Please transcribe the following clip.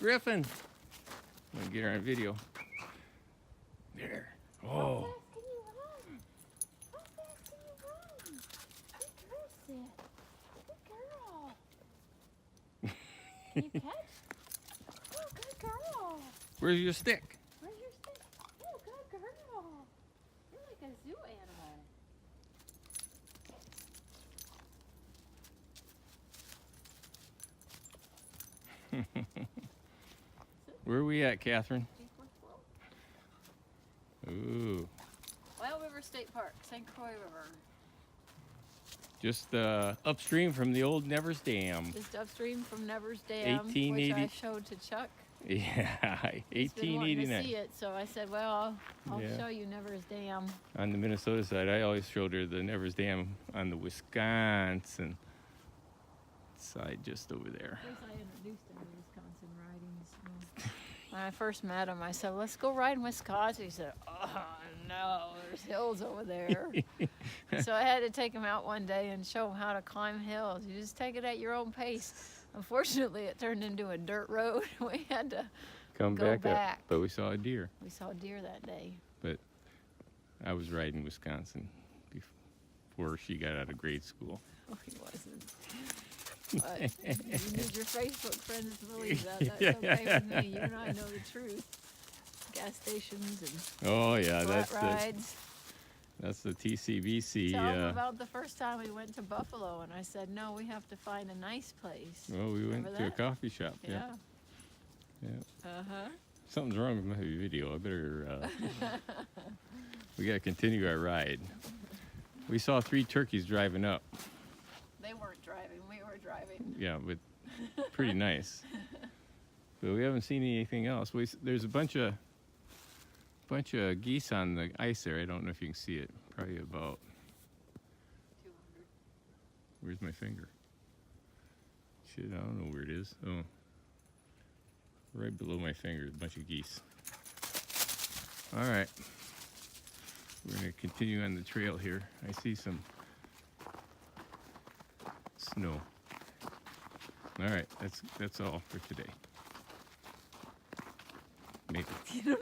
Griffin. I'm gonna get her on video. There. Oh. How fast can you run? Good girl, Sid. Good girl. Can you catch? Oh, good girl. Where's your stick? Where's your stick? Oh, good girl. You're like a zoo animal. Where are we at, Catherine? Ooh. Wild River State Park, St. Croix River. Just upstream from the old Nevers Dam. Just upstream from Nevers Dam, 1880 which I showed to Chuck. Yeah, He's been wanting to 1889. see it, so I said, well, I'll Yeah. show you Nevers Dam. On the Minnesota side, I always showed her the Nevers Dam on the Wisconsin side, just over there. Of course, I introduced him to Wisconsin riding. So. When I first met him, I said, let's go ride in Wisconsin. He said, oh, no, there's hills over there. So I had to take him out one day and show him how to climb hills. You just take it at your own pace. Unfortunately, it turned into a dirt road. We had to Come go back up, but we saw a deer. We saw deer that day. But I was riding Wisconsin before she got out of grade school. Oh, he wasn't. But you need your Facebook friends to believe that. That's okay with me. You and I know the truth. Gas stations and Oh yeah, flat rides. That's the TCBC. Tell them about the first time we went to Buffalo, and I said, no, we have to find a nice place. Well, we went Remember to a that? coffee shop. Yeah. Yeah. Uh-huh. Something's wrong with my video. I better. We gotta continue our ride. We saw 3 turkeys driving up. They weren't driving. We were driving. Yeah, but pretty nice. But we haven't seen anything else. There's a bunch of geese on the ice there. I don't know if you can see it. Probably about. 200. Where's my finger? Shit, I don't know where it is. Oh, right below my finger, a bunch of geese. All right, we're gonna continue on the trail here. I see some snow. All right, that's all for today. Maybe. You don't know.